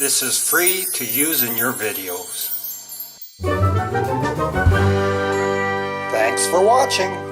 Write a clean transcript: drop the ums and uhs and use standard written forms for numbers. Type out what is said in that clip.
This is free to use in your videos. Thanks for watching.